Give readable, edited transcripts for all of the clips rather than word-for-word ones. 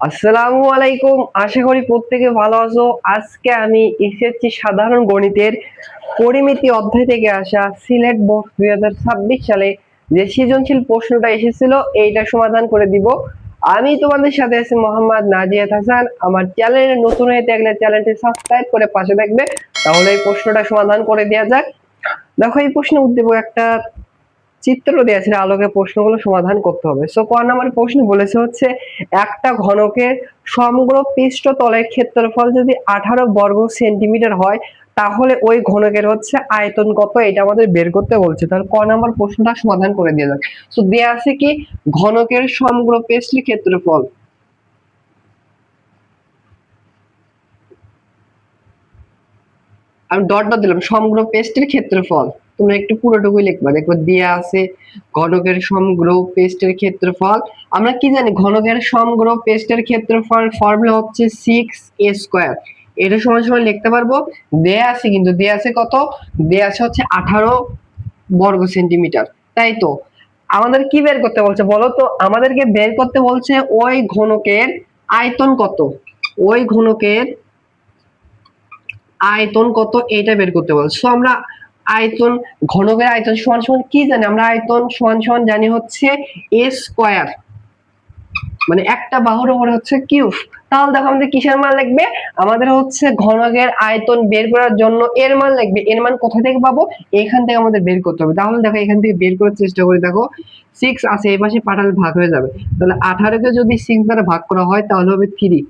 আসসালামু আলাইকুম, আশা করি প্রত্যেকে ভালো আছো। আজকে আমি এসএসসি সাধারণ গণিতের পরিমিতি অধ্যায় থেকে আসা সিলেট বোর্ড 2026 সালে যে সৃজনশীল প্রশ্নটা এসেছিল এইটা সমাধান করে দিব। আমি তোমাদের সাথে আছি মোহাম্মদ নাজিয়াত হাসান। আমার চ্যানেলে নতুন হয়ে থাকলে চ্যানেলটি সাবস্ক্রাইব করে পাশে থাকবে, তাহলে এই প্রশ্নটা সমাধান করে দেওয়া যাক। দেখো, এই প্রশ্ন উদ্দীপক একটা চিত্র দেওয়া ছিল, আলোকে প্রশ্নগুলো সমাধান করতে হবে। সো ক নাম্বার প্রশ্ন বলেছে হচ্ছে একটা ঘনকের সমগ্র পৃষ্ঠতলের ক্ষেত্রফল যদি 18 বর্গ সেন্টিমিটার হয় তাহলে ওই ঘনকের হচ্ছে আয়তন কত, এটা আমাদের বের করতে বলছে। তাহলে ক নাম্বার প্রশ্নটা সমাধান করে দেওয়া যাক। সো দেয়া আছে কি ঘনকের সমগ্র পৃষ্ঠের ক্ষেত্রফল, আমি ডট ডট দিলাম সমগ্র পেস্টের ক্ষেত্রফল। তোমরা একটু পুরোটুকুই লিখবা, দেখো দেয়া আছে ঘনকের সমগ্র পেস্টের ক্ষেত্রফল। আমরা কি জানি ঘনকের সমগ্র পেস্টের ক্ষেত্রফল ফর্মুলা হচ্ছে 6a²। এটা সমান সমান লিখতে পারবো। দেয়া আছে, কিন্তু দেয়া আছে কত, দেয়া আছে হচ্ছে 18 বর্গ সেন্টিমিটার, তাই তো। আমাদের কি বের করতে বলছে বলো তো, আমাদেরকে বের করতে বলছে ওই ঘনকের আয়তন কত, ওই ঘনকের আয়তন কত এটা বের করতে বলছে। সো আমরা আয়তন, ঘনকের আয়তন সমান সমান কি জানি, আমরা আয়তন সমান সমান জানি হচ্ছে a স্কয়ার, মানে একটা বাহুর উপরে হচ্ছে কিউব। তাহলে দেখো আমাদের কিসের মান লাগবে, আমাদের হচ্ছে ঘনকের আয়তন বের করার জন্য এর মান লাগবে। এর মান কোথা থেকে পাবো, এখান থেকে আমাদের বের করতে হবে। তাহলে দেখো এখান থেকে বের করার চেষ্টা করি। দেখো 6 আছে, এই পাশে পাঠালে ভাগ হয়ে যাবে। তাহলে 18 কে যদি 6 দ্বারা ভাগ করা হয় তাহলে হবে 3।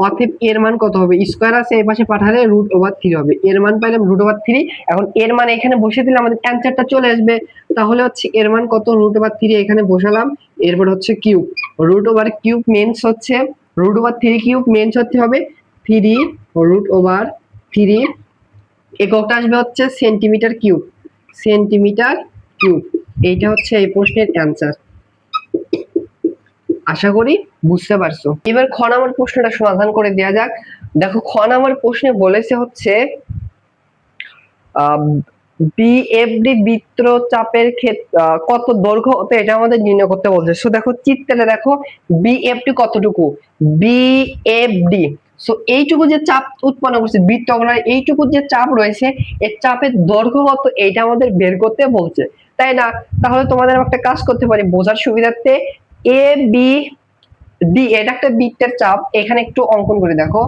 অতএব এর মান কত হবে, স্কয়ার আছে এই পাশে পাঠালে √3 হবে। এর মান পাইলাম √3। এখন এর মান এখানে বসিয়ে দিলে আমাদের অ্যানসারটা চলে আসবে। তাহলে হচ্ছে এর মান কত, √3 এখানে বসালাম। এরপর হচ্ছে কিউব, √কিউব মেন্স হচ্ছে √3 কিউব মেন্স হচ্ছে হবে 3√3। এককটা আসবে হচ্ছে সেন্টিমিটার কিউব, সেন্টিমিটার কিউব। এইটা হচ্ছে এই প্রশ্নের অ্যানসার। আশা করি বুঝতে পারছো। এবার খ নাম্বার প্রশ্নটা সমাধান করে দেওয়া যাক। দেখো খ নাম্বার প্রশ্নে বলেছে হচ্ছে বিএফডি বৃত্তচাপের কত দৈর্ঘ্য হতে, এটা আমাদের নির্ণয় করতে বলছে। সো দেখো চিত্রে দেখো বিএফডি কতটুকু, বিএফডি সো এইটুকু যে চাপ উৎপন্ন করছে বৃত্তগণের, এইটুকু যে চাপ রয়েছে এর চাপের দৈর্ঘ্য কত এটা আমাদের বের করতে বলছে, তাই না। তাহলে তোমাদের একটা কাজ করতে পারি বোঝার সুবিধার্থে, এ বি ডি এটা একটা বৃত্তের চাপ, এখানে একটু অঙ্কন করে দেখো।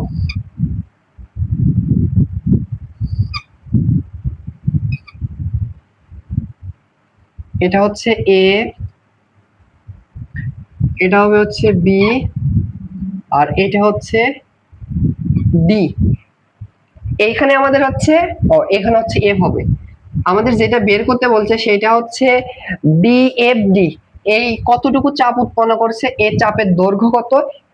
এটা হচ্ছে এ, এটা হবে হচ্ছে বি, আর এটা হচ্ছে ডি। এইখানে আমাদের হচ্ছে এখানে হচ্ছে এফ হবে। আমাদের যেটা বের করতে বলছে সেটা হচ্ছে বিএফডি এই কতটুকু চাপ উৎপন্ন করছে, এই চাপের দৈর্ঘ্য কত,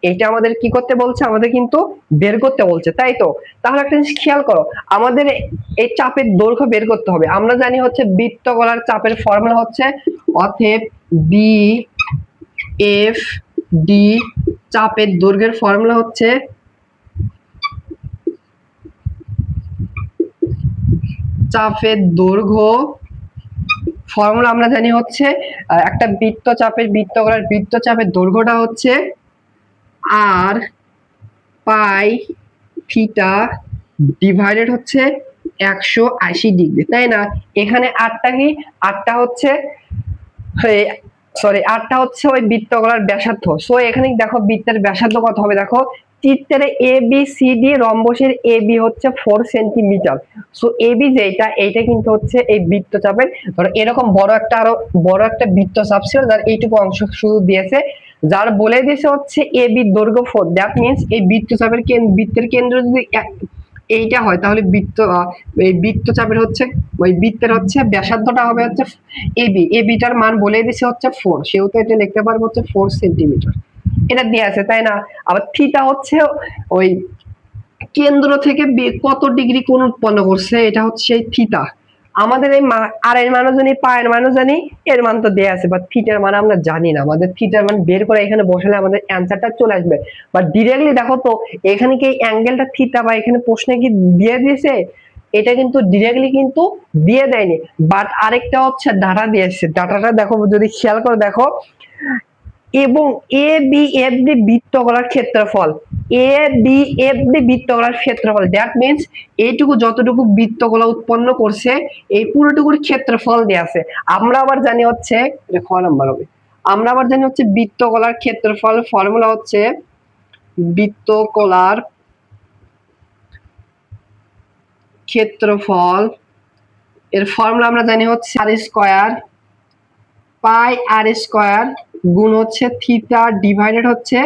এটা আমাদের কি করতে বলছে, আমাদের কিন্তু বের করতে বলছে, তাই তো। তাহলে একটা জিনিস খেয়াল করো, আমাদের এই চাপের দৈর্ঘ্য বের করতে হবে। আমরা জানি হচ্ছে বৃত্তগলার চাপের ফর্মুলা হচ্ছে অতএব বি এফ ডি, চাপের দৈর্ঘ্যের ফর্মুলা হচ্ছে চাপের দৈর্ঘ্য ফর্মুলা আমরা জানি হচ্ছে একটা বৃত্তচাপের, বৃত্তগলার বৃত্তচাপের দৈর্ঘ্যটা হচ্ছে আর পাই থিটা ডিভাইডেড হচ্ছে 180 ডিগ্রি, তাই না। এখানে আটটা কি, আটটা হচ্ছে সরি আটটা হচ্ছে ওই বৃত্তগলার ব্যাসার্ধ। সো এখানে দেখো বৃত্তের ব্যাসার্ধ কত হবে, দেখো চিত্রে A B C D রম্বসের A B হচ্ছে 4 সেন্টিমিটার। সো এ বি যেটা, এইটা কিন্তু হচ্ছে এই বৃত্তচাপের, ধরো এরকম বড় একটা, আরো বড় একটা বৃত্তচাপ ছিল যার এইটুকু অংশ শুধু দিয়েছে, যার বলে দিয়েছে হচ্ছে এ বি দৈর্ঘ্য 4। দ্যাট মিন্স এই বৃত্তচাপের বৃত্তের কেন্দ্র যদি এইটা হয় তাহলে এই বৃত্তচাপের হচ্ছে ওই বৃত্তের হচ্ছে ব্যাসার্ধটা হবে হচ্ছে এবি, এবিটার মান বলে দিছে হচ্ছে 4, সেহেতু এটা লিখতে পারবো হচ্ছে 4 সেন্টিমিটার। এটা দেয়া আছে, তাই না। আবার থিটা হচ্ছে ওই কেন্দ্র থেকে কত ডিগ্রি কোণ উৎপন্ন করছে, এটা হচ্ছে সেই থিটা। আমাদের এই আর এর মানও জানি, পায়ের মানও জানি, এর মান তো দেয়া আছে, বাট থিটার মান আমরা জানি না। আমাদের থিটার মান বের করে এখানে বসালে আমাদের অ্যান্সারটা চলে আসবে। বাট ডিরেক্টলি দেখো তো এখানে কি অ্যাঙ্গেলটা থিটা বা এখানে প্রশ্নে কি দিয়ে দিয়েছে, এটা কিন্তু ডিরেক্টলি কিন্তু দিয়ে দেয়নি। বাট আরেকটা হচ্ছে ডাটা দিয়েছে, ডাটাটা দেখো যদি খেয়াল করে দেখো এবং এ বি এফ ডি বৃত্তকলার ক্ষেত্রফল, এ বি এফ ডি বৃত্তকলার ক্ষেত্রফল, দ্যাট মিনস এইটুকু যতটুকু বৃত্তকলা উৎপন্ন করছে এই পুরোটুকুর ক্ষেত্রফল দেয়া আছে। আমরা আবার জানি হচ্ছে এটা খ নাম্বার হবে, আমরা আবার জানি হচ্ছে বৃত্তকলার ক্ষেত্রফল ফর্মুলা হচ্ছে বৃত্তকলার ক্ষেত্রফল এর ফর্মুলা আমরা জানি হচ্ছে আর স্কয়ার পাই আর স্কয়ার গুণ হচ্ছে থিটা ডিভাইডেড হচ্ছে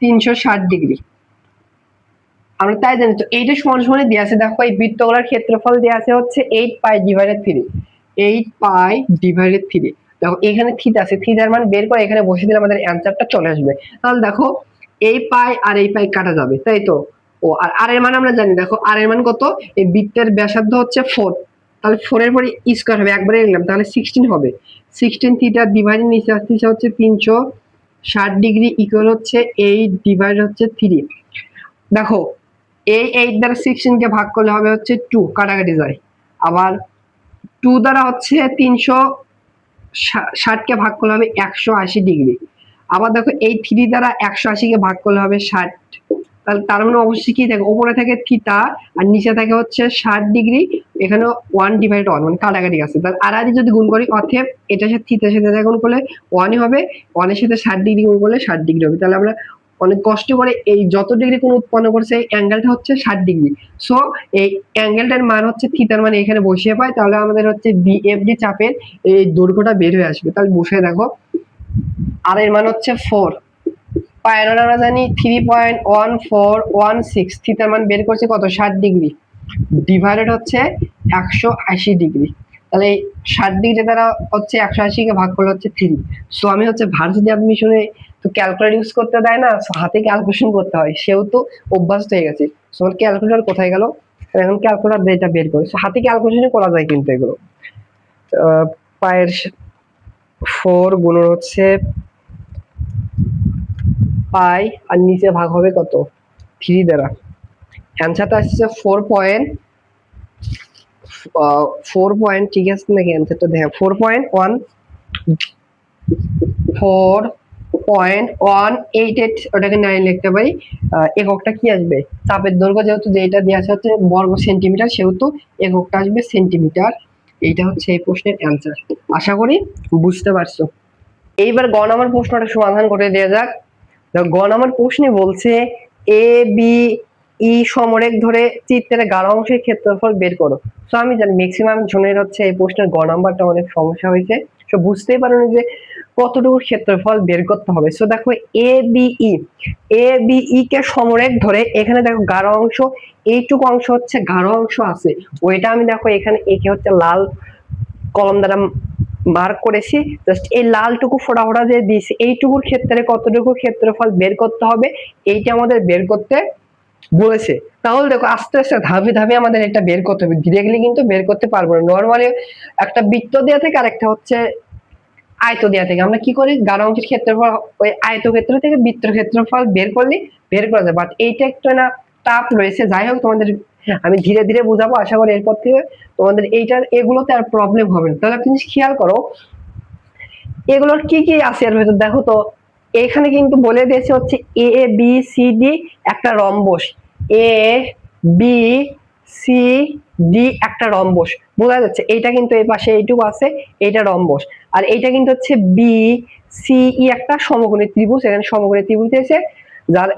360 ডিগ্রি। আমরা তাই জানি। তো এইটা সমান সমান দেওয়া আছে, দেখো এই বৃত্তকলার ক্ষেত্রফল দেওয়া আছে হচ্ছে 8 পাই ডিভাইডেড 3, 8 পাই ডিভাইডেড 3। দেখো এখানে থিটা আছে, থিটার মান বের করে এখানে বসিয়ে দিলে আমাদের অ্যানসারটা চলে আসবে। তাহলে দেখো এই পাই আর এই পাই কাটা যাবে, তাই তো। ও আর আর এর মান আমরা জানি, দেখো আর এর মান কত, এই বৃত্তের ব্যাসার্ধ হচ্ছে 4, তাহলে 4 এর পরে স্কয়ার হবে, একবারে নিলাম, তাহলে 16 হবে। 16 থিটা ডিভাইডেড নিচে আসছে হচ্ছে 360 ডিগ্রি ইকুয়াল হচ্ছে 8 ডিভাইড হচ্ছে 3। দেখো এই 8 দ্বারা 16 কে ভাগ করলে হবে হচ্ছে 2, কাটাকাটি যায়। আবার 2 দ্বারা হচ্ছে 360 কে ভাগ করলে হবে 180 ডিগ্রি। আবার দেখো এই 3 দ্বারা 180 কে ভাগ করলে হবে 60, তাহলে তার মানে অবশ্যই কি থাকে, উপরে থাকে থিটা আর নিচে থাকে হচ্ছে 60 ডিগ্রি, এখানে 1 ডিভাইড 1 মানে কাটাকাটি আছে। তাহলে আর যদি গুণ করি অতএব এটার সাথে থিটার সাথে গুণ করলে 1ই হবে, 1 এর সাথে 60 ডিগ্রি গুণ করলে 60 ডিগ্রি হবে। তাহলে আমরা অনেক কষ্ট করে এই যত ডিগ্রি কোণ উৎপন্ন করছে এই অ্যাঙ্গেলটা হচ্ছে 60 ডিগ্রি। সো এই অ্যাঙ্গেলটার মান হচ্ছে থিটার মানে এখানে বসিয়ে পাই, তাহলে আমাদের হচ্ছে বিএফডি চাপের এই দৈর্ঘ্যটা বের হয়ে আসবে। তাহলে বসিয়ে দেখো আর এর মান হচ্ছে 4, পায়ের মান আমরা জানি 3.1416, থিটার মান বের করছে কত 60 ডিগ্রি ডিভাইডেড হচ্ছে 180 ডিগ্রি। তাহলে এই 60 ডিগ্রি দ্বারা হচ্ছে 180 কে ভাগ করলে হচ্ছে 3। সো আমি হচ্ছে ভার্সিটি অ্যাডমিশনে তো ক্যালকুলেটর ইউজ করতে দেয় না, হাতে ক্যালকুলেশন করতে হয়, সেও তো অভ্যস্ত হয়ে গেছে। সো আমার ক্যালকুলেটর কোথায় গেল, এখন ক্যালকুলেটর ডেটা বের করি। হাতে ক্যালকুলেশন করা যায় কিন্তু এগুলো। পায়ের 4 গুণ হচ্ছে পাই আর নিচে ভাগ হবে কত 3 দ্বারা, অ্যান্সারটা আসছে 4 পয়েন্ট, ঠিক আছে নাকি অ্যান্সারটা দেখো 4.188, ওটাকে 9 লিখতে পারি। এককটা কি আসবে, চাপের দৈর্ঘ্য যেহেতু যেটা দেওয়া আছে হচ্ছে বর্গ সেন্টিমিটার, সেহেতু এককটা আসবে সেন্টিমিটার। এইটা হচ্ছে এই প্রশ্নের অ্যান্সার। আশা করি বুঝতে পারছো। এইবার গ নাম্বার প্রশ্নটা সমাধান করে দেওয়া যাক। গ নাম্বার প্রশ্নে বলছে এ বি ই সমরেখ ধরে চিত্রের গাঢ় অংশের ক্ষেত্রফল বের করো। তো আমি জানি ম্যাক্সিমাম জনের হচ্ছে এই প্রশ্নের গ নাম্বারটা অনেক সমস্যা হয়েছে, তো বুঝতেই পারেন যে কতটুকু ক্ষেত্রফল বের করতে হবে। সো দেখো এ বি ই কে সমরেখ ধরে, এখানে দেখো গাঢ় অংশ এইটুকু অংশ হচ্ছে গাঢ় অংশ আছে, ওইটা আমি দেখো এখানে একে হচ্ছে লাল কলম দ্বারা মার্ক করেছি, জাস্ট এই লালটুকু ফোটা ফোটা দিয়ে দিয়েছি, এইটুকুর ক্ষেত্রে কতটুকু ক্ষেত্রফল বের করতে হবে এইটা আমাদের বের করতে বলেছে। তাহলে দেখো আস্তে আস্তে ধাপে ধাপে আমাদের এটা বের করতে হবে, ডিরেক্টলি কিন্তু বের করতে পারবো না। নর্মালি একটা বৃত্ত দেওয়া থেকে আরেকটা হচ্ছে আয়ত দেওয়া থেকে আমরা কি করি, গাঢ় অংশের ক্ষেত্রফল ওই আয়তক্ষেত্র থেকে বৃত্তের ক্ষেত্রফল বের করলে বের করা যায়, বাট এইটা একটা না টাফ রয়েছে। যাই হোক তোমাদের আমি ধীরে ধীরে বুঝাবো, আশা করি এরপর থেকে তোমাদের এইটার এগুলোতে আর প্রবলেম হবে না। তাহলে আপনি খেয়াল করো এগুলোর কি কি আছে এর ভেতর, দেখো তো এখানে কিন্তু বলে দিয়েছে হচ্ছে এ বি সি ডি একটা rhombus, A B C D একটা রম্বস, বোঝা যাচ্ছে এইটা কিন্তু এই পাশে এইটুকু আছে, এইটা রম্বস। আর এইটা কিন্তু হচ্ছে বি সি ই একটা সমকোণী ত্রিভুজ, এখানে সমকোণী ত্রিভুজ দিয়েছে যার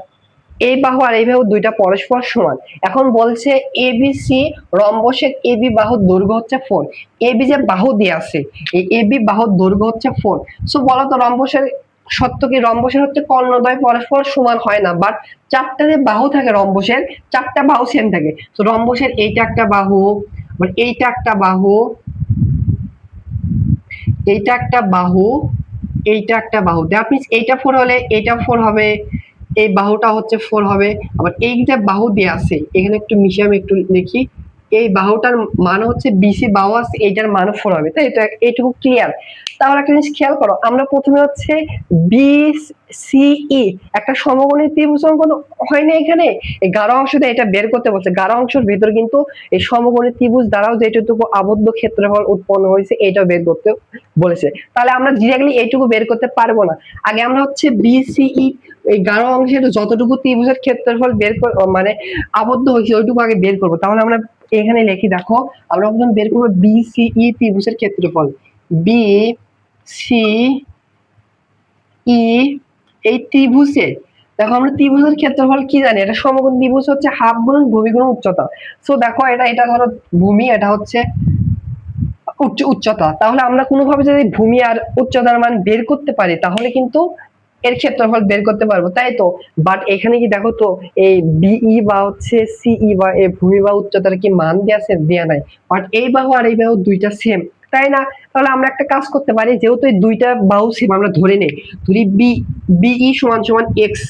এই বাহু আর এই বাহু দুইটা পরস্পর সমান। এখন বলছে এবিসি রম্বসের এবি বাহুর দৈর্ঘ্য হচ্ছে 4, এবি যে বাহু দিয়ে আছে এই এবি বাহুর দৈর্ঘ্য হচ্ছে 4। সো বলো তো রম্বসের সত্য কি, রম্বসের হচ্ছে কর্ণদ্বয় পরস্পর সমান হয় না, বাট চারটা যে বাহু থাকে রম্বসের, চারটা বাহু সেম থাকে। তো রম্বসের এইটা একটা বাহু, এইটা একটা বাহু, এইটা একটা বাহু, এইটা একটা বাহু, দ্যাট মিন্স এইটা 4 হলে এইটা 4 হবে, এই বাহুটা হচ্ছে 4 হবে। আবার এই যে বাহু দিয়ে আছে এখানে একটু মিশিয়ে আমি একটু লিখি, এই বাহুটার মান হচ্ছে বিসি বাহু আছে, এইটার মান 4 হবে, তাই তো? এইটুকু ক্লিয়ার। তাহলে একটা জিনিস খেয়াল করো, আমরা প্রথমে হচ্ছে বিসিই একটা সমকোণী ত্রিভুজ অঙ্কন হয় না এখানে? এই গাঢ় অংশটা এটা বের করতে বলছে। গাঢ় অংশের ভিতর কিন্তু এই সমকোণী ত্রিভুজ দ্বারাও যেটুকু আবদ্ধ ক্ষেত্রফল উৎপন্ন হয়েছে এটা বের করতে বলেছে। তাহলে আমরা ডিরেক্টলি এইটুকু বের করতে পারবো না, আগে আমরা হচ্ছে বিসিই এই গাঢ় অংশের যতটুকু ত্রিভুজের ক্ষেত্রফল বের মানে আবদ্ধ হয়েছে ওইটুকু আগে বের করবো। তাহলে আমরা এখানে লিখি, দেখো আমরা প্রথমে বের করবো বিসিই ত্রিভুজের ক্ষেত্রফল। বি সি ই এই ত্রিভুজের, দেখো আমরা ত্রিভুজের ক্ষেত্রফল কি জানি, এটা সমকোণ ত্রিভুজ হচ্ছে হাফ গুণন ভূমি গুণন উচ্চতা। সো দেখো এটা ধরো ভূমি, এটা হচ্ছে উচ্চতা। তাহলে আমরা কোনোভাবে যদি ভূমি আর উচ্চতার মান বের করতে পারি তাহলে কিন্তু এর ক্ষেত্রফল বের করতে পারবো, তাই তো? বাট এখানে কি দেখো তো এই বিই বা হচ্ছে সিই বা এই ভূমি বা উচ্চতার কি মান দেয়া আছে? দেয়া নাই। বাট এই বাহু আর এই বাহু দুইটা সেম, তাই না? তাহলে আমরা একটা কাজ করতে পারি, যেহেতু এই দুইটা বাহু সেম, আমরা ধরে নেই, ধরি বিই সমান সমান এক্স,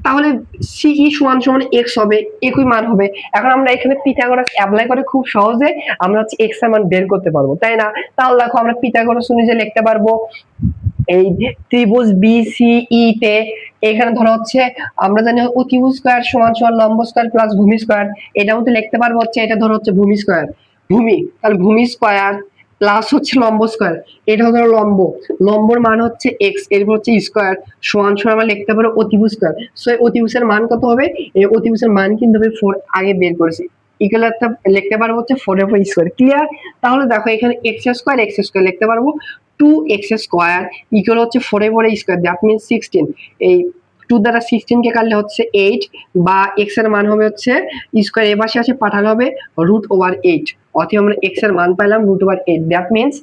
তাহলে সিই সমান সমান এক্স হবে, একই মান হবে। এখন আমরা এখানে পিথাগোরাস অ্যাপ্লাই করে খুব সহজে আমরা হচ্ছে এক্স এর মান বের করতে পারবো, তাই না? তাহলে দেখো আমরা পিথাগোরাস অনুযায়ী লিখতে পারবো এই ত্রিভুজ বিসিই তে এখানে ধরো হচ্ছে আমরা জানি অতিভুজ স্কয়ার সমান সমান লম্ব স্কয়ার প্লাস ভূমি স্কয়ার, এটা মতো লিখতে পারবো হচ্ছে এটা ধরো হচ্ছে ভূমি স্কয়ার, ভূমি তাহলে ভূমি স্কয়ার প্লাস হচ্ছে লম্ব স্কয়ার, এটা ধরো লম্ব, লম্বর মান হচ্ছে এক্স, এরপর হচ্ছে স্কয়ার সমান সমান আমরা লিখতে পারবো অতিভুজ স্কয়ার। সো এই অতিভুজের মান কত হবে? এই অতিভুজের মান কিন্তু হবে 4, আগে বের করেছি। ইকুয়াল একটা লিখতে পারবো হচ্ছে 4 এর উপর স্কয়ার, ক্লিয়ার? তাহলে দেখো এখানে এক্স স্কয়ার লিখতে পারবো 2x স্কয়ার ইকুয়াল হচ্ছে 4 এর উপরে স্কয়ার, দ্যাট মিন্স 16। এই 2 দ্বারা 16 কে কাটলে হচ্ছে 8, বা x এর মান হবে হচ্ছে স্কয়ার এর পাশে আছে পাঠালে হবে √8, অতএব আমরা x এর মান পেলাম √8। দ্যাট মিন্স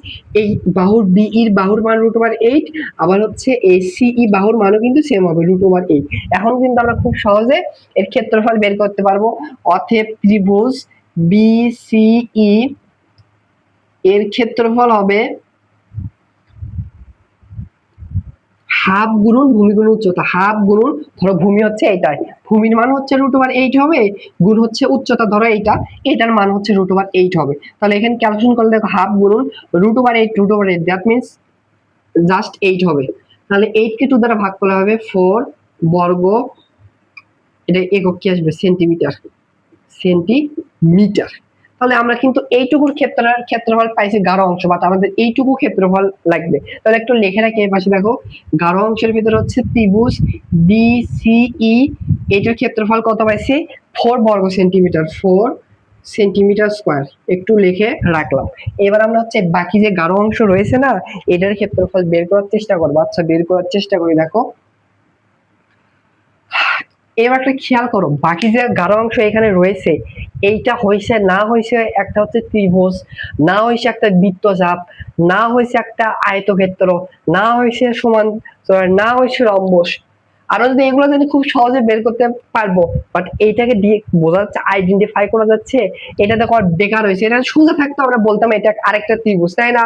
এই বাহুর বি এর বাহুর মান √8, আবার হচ্ছে এই সিই বাহুর মানও কিন্তু সেম হবে √8। এখন কিন্তু আমরা খুব সহজে এর ক্ষেত্রফল বের করতে পারবো। অতএব ত্রিভুজ বিসিই এর ক্ষেত্রফল হবে হাফ গুণন ভূমি গুণন উচ্চতা, হাফ গুণন ধরো ভূমি হচ্ছে এইটাই, ভূমির মান হচ্ছে √8 হবে, গুণ হচ্ছে উচ্চতা ধরো এইটা, এটার মান হচ্ছে √8 হবে। তাহলে এখানে ক্যালকুলেশন করলে দেখো হাফ গুণন √8, দ্যাট মিন্স জাস্ট 8 হবে। তাহলে 8 কে 2 দ্বারা ভাগ করলে হবে 4 বর্গ, এটা একক কি আসবে? Centimetre, centimetre. তাহলে আমরা কিন্তু এইটুকুর ক্ষেত্রফল পাইছি গাঢ় অংশ, বাট আমাদের এইটুকু ক্ষেত্রফল লাগবে। তাহলে একটু লিখে রাখি এই পাশে, দেখো গাঢ় অংশের ভিতরে হচ্ছে ত্রিভুজ বিসিই, এটার ক্ষেত্রফল কত পাইছি? 4 বর্গ সেন্টিমিটার, 4 সেন্টিমিটার স্কয়ার, একটু লিখে রাখলাম। এবার আমরা হচ্ছে বাকি যে গাঢ় অংশ রয়েছে না, এটার ক্ষেত্রফল বের করার চেষ্টা করবো। আচ্ছা বের করার চেষ্টা করি। দেখো এবার একটা খেয়াল করো, বাকি যে গাঢ় অংশ এখানে রয়েছে, এইটা হইছে না হইছে একটা হচ্ছে ত্রিভুজ, না হইছে একটা বৃত্তচাপ, না হইছে একটা আয়তক্ষেত্র, না হইছে সমান, না হইছে রম্বস। আরো যদি এগুলো যদি খুব সহজে বের করতে পারবো, বাট এইটাকে দিয়ে বোঝা যাচ্ছে, আইডেন্টিফাই করা যাচ্ছে, এটা দেখো বেকার হয়েছে। এটা সোজা থাকতো আমরা বলতাম এটা আরেকটা ত্রিভুজ, তাই না?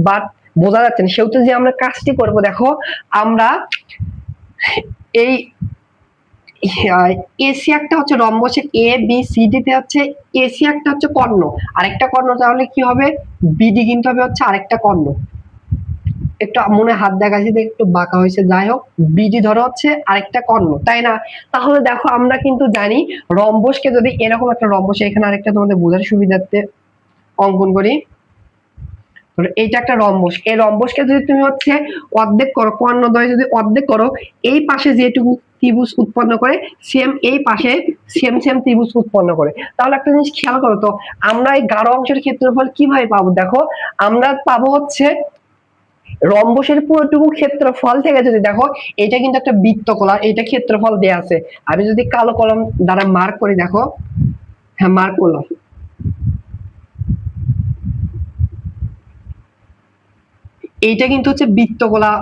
বাট বোঝা যাচ্ছে না। সেহেতু যে আমরা কাজটি করব, দেখো আমরা এই এসি একটা হচ্ছে রম্বসের এ বি সি ডি তে হচ্ছে এসি একটা হচ্ছে কর্ণ, আরেকটা কর্ণ, তাহলে কি হবে? বিডি কিন্তু হবে হচ্ছে আরেকটা কর্ণ। একটু মনে হাত দেখাচ্ছি, একটু বাঁকা হয়েছে, যাই হোক, বিডি ধরো হচ্ছে আরেকটা কর্ণ, তাই না? তাহলে দেখো আমরা কিন্তু জানি রম্বসকে যদি এরকম একটা রম্বস, এখানে আরেকটা তোমাদের বোঝার সুবিধার্থে অঙ্কন করি, এইটা একটা রম্বস, এই রম্বসকে যদি তুমি হচ্ছে অর্ধেক করো, কর্ণদ্বয় যদি অর্ধেক করো, এই পাশে যেটুকু ত্রিভুজ উৎপন্ন করে সেম এই পাশে সেম সেম ত্রিভুজ উৎপন্ন করে। তাহলে একটা জিনিস খেয়াল করো তো, আমরা এই গাঢ় অংশের ক্ষেত্রফল কিভাবে পাবো? দেখো আমরা পাবো হচ্ছে রম্বসের পুরোটুকু ক্ষেত্রফল থেকে, যদি দেখো এটা কিন্তু একটা বৃত্তকলা, এটা ক্ষেত্রফল দেয়া আছে, আমি যদি কালো কলম দ্বারা মার্ক করি, দেখো হ্যাঁ মার্ক করলাম, এইটা কিন্তু হচ্ছে বৃত্তকলা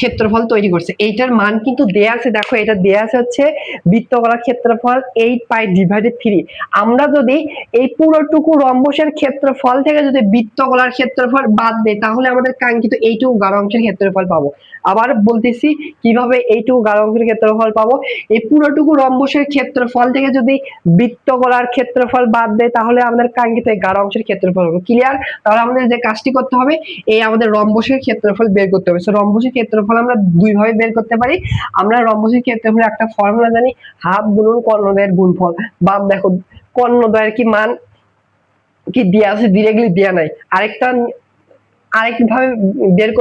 ক্ষেত্রফল তৈরি করছে। এইটার মান কিন্তু দেয়া আছে, দেখো এটা দেয়া আছে হচ্ছে বৃত্তগোলার ক্ষেত্রফল 8π/3। আমরা যদি এই পুরোটুকু রম্বসের ক্ষেত্রফল থেকে যদি বৃত্তগোলার ক্ষেত্রফল বাদ দেই তাহলে আমাদের কাঙ্ক্ষিত এইটুকু গাঢ় অংশের ক্ষেত্রফল পাবো। আবার বলতেছি কিভাবে এইটুকু গাঢ় অংশের ক্ষেত্রফল পাবো, এই পুরোটুকু রম্বসের ক্ষেত্রফল থেকে যদি বৃত্তগোলার ক্ষেত্রফল বাদ দেয় তাহলে আমাদের কাঙ্ক্ষিত এই গাঢ় অংশের ক্ষেত্রফল হবে। ক্লিয়ার? তাহলে আমাদের যে কাজটি করতে হবে, এই আমাদের রম্বসের ক্ষেত্রফল বের করতে হবে। সো রম্বসের ক্ষেত্রফল আমরা দুই ভাবে বের করতে পারি। আমরা রম্বসের ক্ষেত্রফল একটা ফর্মুলা জানি, হাফ গুণন কর্ণদ্বয়ের গুণফল। বা দেখো কর্ণদ্বয়ের কি মান কি দেয়া আছে, ডিরেক্টলি দেয়া নাই। আরেকভাবে বের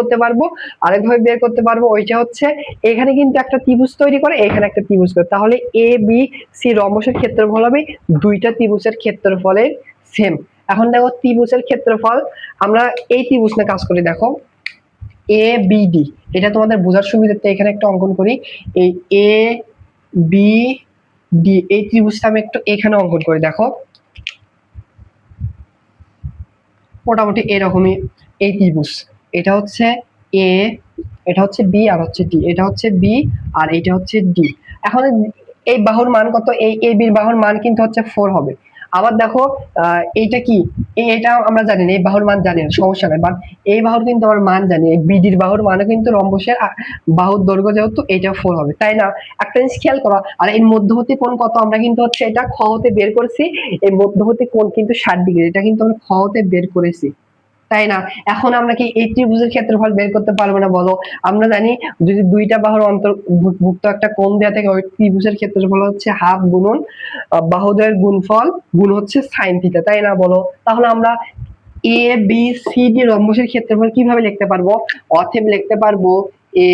করতে পারবো, ওইটা হচ্ছে এখানে কিন্তু একটা ত্রিভুজ তৈরি করে, এখানে একটা ত্রিভুজ করে, তাহলে এ বি সি রম্বসের ক্ষেত্রফল হবে দুইটা ত্রিভুজের ক্ষেত্রফলের সেম। এখন দেখো ত্রিভুজের ক্ষেত্রফল, আমরা এই ত্রিভুজ নিয়ে কাজ করি। দেখো এ বি ডি, এটা তোমাদের বোঝার সুবিধার্থে এখানে একটা অঙ্কন করি। এই এ বি ডি এই ত্রিভুজটা আমি একটু এখানে অঙ্কন করি। দেখো মোটামুটি এরকমই এই ত্রিভুজ, এটা হচ্ছে এ, এটা হচ্ছে বি, আর হচ্ছে ডি, এটা হচ্ছে বি আর এটা হচ্ছে ডি। এখন এই বাহুর মান কত, এই এ বির বাহুর মান কিন্তু হচ্ছে 4 হবে। আবার দেখো এইটা কি, এটা আমরা জানি না, এই বাহুর মান জানি না, সমস্যা নাই, বাট এই বাহুর কিন্তু আমার মান জানি, এই বিডির বাহুর মানও কিন্তু রম্বসের বাহুর দৈর্ঘ্য যেহেতু এটা 4 হবে, তাই না? একটা জিনিস খেয়াল করো, আর এই মধ্যবর্তী কোণ কত, আমরা কিন্তু হচ্ছে এটা খ হতে বের করেছি, এই মধ্যবর্তী কোণ কিন্তু 60 ডিগ্রি, এটা কিন্তু আমরা খ হতে বের করেছি, তাই না? এখন আমরা কি এই ত্রিভুজের ক্ষেত্রফল বের করতে পারবো না বলো? আমরা জানি যদি দুইটা বাহুর অন্তর্ভুক্ত একটা কোণ দেয়া থাকে, ওই ত্রিভুজের ক্ষেত্রফল হচ্ছে হাফ গুণন বাহুদ্বয়ের গুণফল গুণ হচ্ছে সাইন থিটা, তাই না বলো? তাহলে আমরা এ বি সি ডি রম্বসের ক্ষেত্রফল কিভাবে লিখতে পারবো? অতএব লিখতে পারবো এ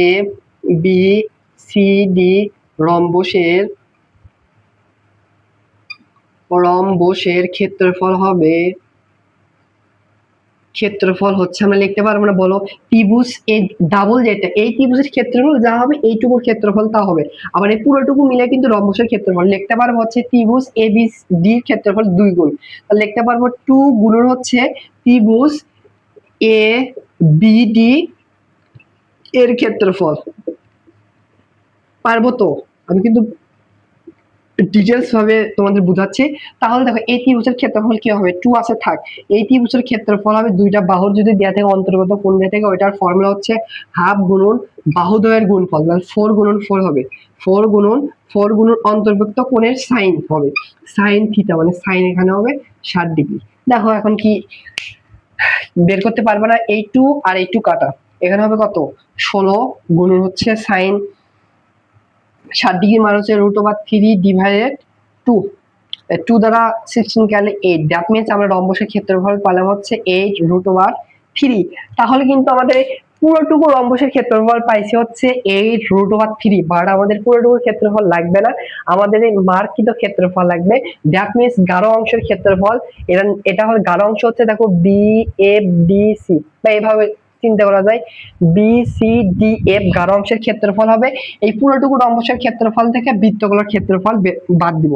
বি সি ডি রম্বসের ক্ষেত্রফল হবে, ক্ষেত্রফল হচ্ছে আমরা লিখতে পারবো না বলো, ত্রিভুজ এই ডাবল যেটা, এই ত্রিভুজের ক্ষেত্রফল যা হবে এইটুকুর ক্ষেত্রফল তা হবে। আবার এই পুরোটুকু মিলে কিন্তু রম্বসের ক্ষেত্রফল লিখতে পারবো হচ্ছে ত্রিভুজ এ বি ডি এর ক্ষেত্রফল 2 গুণ, তাহলে লিখতে পারবো 2 গুণন হচ্ছে ত্রিভুজ এ বি ডি এর ক্ষেত্রফল। পারবো তো? আমি কিন্তু ডিটেলস ভাবে তোমাদের বুঝাচ্ছি। তাহলে দেখো এই ত্রিভুজের ক্ষেত্রফল কি হবে, 2 আছে থাক, এই ত্রিভুজের ক্ষেত্রফল হবে দুইটা বাহুর যদি দেয়া থেকে অন্তর্গত কোণ দেয়া থেকে, ওইটার ফর্মুলা হচ্ছে হাফ গুণন বাহুদ্বয়ের গুণফল, মানে 4 গুণন 4 হবে, 4 গুণন অন্তর্ভুক্ত কোণের সাইন হবে, সাইন থিটা, মানে সাইন এখানে হবে 60 ডিগ্রি। দেখো এখন কি বের করতে পারবে না, এই 2 আর এই 2 কাটা, এখানে হবে কত 16 গুণন হচ্ছে সাইন 60 ডিগ্রি মান হচ্ছে √3 / 2, 2 দ্বারা 16 গেলে 8, দ্যাট মিনস আমরা রম্বসের ক্ষেত্রফল পেলাম হচ্ছে 8√3। তাহলে কিন্তু আমাদের পুরোটুকু রম্বসের ক্ষেত্রফল পাইছি হচ্ছে 8√3, বাট আমাদের পুরোটুকু ক্ষেত্রফল লাগবে না, আমাদের এই মার্কিত ক্ষেত্রফল লাগবে। দ্যাট মিনস গাঢ় অংশের ক্ষেত্রফল, এটা হলো গাঢ় অংশ হচ্ছে, দেখো বি এফ ডি সি, বা এইভাবে চিন্তা করা যায়, বি সি ডি এফ গাঢ় অংশের ক্ষেত্রফল হবে। এই পুরোটুকু রম্বসের ক্ষেত্রফল থেকে বৃত্তগুলোর ক্ষেত্রফল বাদ দিব।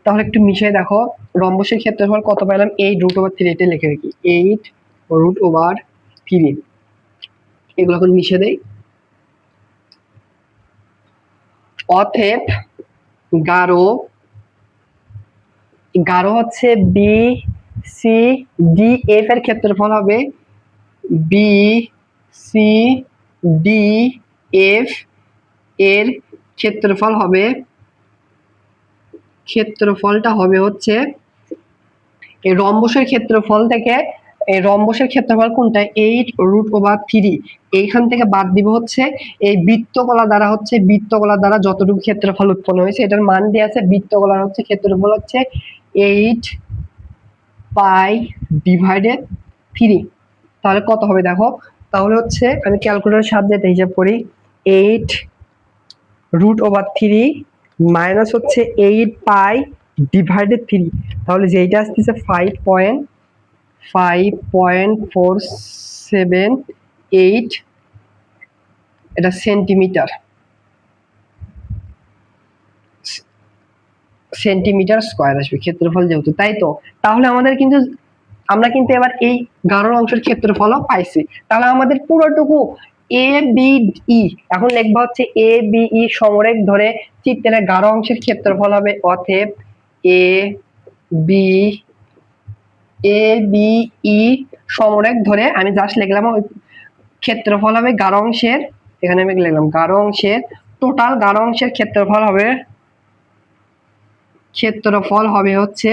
তাহলে একটু মিশিয়ে দেখো, রম্বসের ক্ষেত্রফল কত পেলাম, 8√3, এটা লিখে রাখি 8√3, এগুলো এখন মিশিয়ে দেই। অতএব গাঢ় হচ্ছে বি সি ডি এফ এর ক্ষেত্রফল হবে বি সি ডি এফ এর ক্ষেত্রফলটা হবে হচ্ছে এই রম্বসের ক্ষেত্রফল থেকে, এই রম্বসের ক্ষেত্রফল কোনটা 8√3, এইখান থেকে বাদ দিব হচ্ছে এই বৃত্তকলা দ্বারা যতটুকু ক্ষেত্রফল উৎপন্ন হয়েছে এটার মান দিয়ে আছে, বৃত্তকলার হচ্ছে ক্ষেত্রফল হচ্ছে 8π/3। তাহলে কত হবে দেখো, তাহলে হচ্ছে আমি ক্যালকুলেটরের সাহায্যে হিসাব করি, 8√3 মাইনাস হচ্ছে 8π/3, তাহলে যেটা আসতেছে 5.47 এটা সেন্টিমিটার স্কয়ার আসবে ক্ষেত্রফল যেহেতু, তাই তো? তাহলে আমরা কিন্তু এবার এই গাঢ় অংশের ক্ষেত্রফলও পাইছি। তাহলে আমাদের পুরোটুকু এ বি ই, এখন লিখবা হচ্ছে এ বি ই সমরেখ ধরে চিত্রের গাঢ় অংশের ক্ষেত্রফল হবে অতএব A B A B E সমরেখ ধরে, আমি জাস্ট লিখলাম ওই ক্ষেত্রফল হবে গাঢ় অংশের, এখানে আমি লিখলাম গাঢ় অংশের, টোটাল গাঢ় অংশের ক্ষেত্রফল হবে হচ্ছে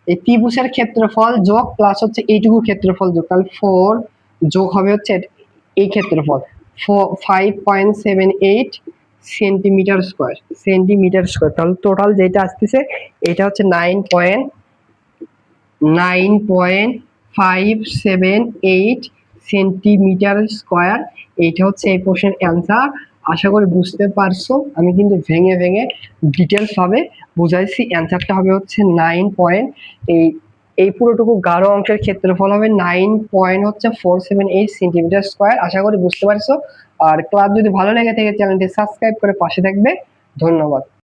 এই ত্রিভুজের ক্ষেত্রফল যোগ প্লাস হচ্ছে এইটুকু ক্ষেত্রফল যোগ, তাহলে 4 যোগ হবে হচ্ছে এই ক্ষেত্রফল 5.78 সেন্টিমিটার স্কয়ার, তাহলে টোটাল যেটা আসতেছে এটা হচ্ছে 9.578 সেন্টিমিটার স্কয়ার। এইটা হচ্ছে এই প্রশ্নের অ্যান্সার। আশা করি বুঝতে পারছো, আমি কিন্তু ভেঙে ভেঙে ডিটেলস ভাবে বুঝাইছি। অ্যান্সারটা হবে হচ্ছে 9 এই পুরোটুকু গাঢ় অংশের ক্ষেত্রফল হবে 9.478 সেন্টিমিটার স্কয়ার। আশা করি বুঝতে পারছো। আর ক্লাস যদি ভালো লেগে থাকে চ্যানেলটি সাবস্ক্রাইব করে পাশে থাকবে। ধন্যবাদ।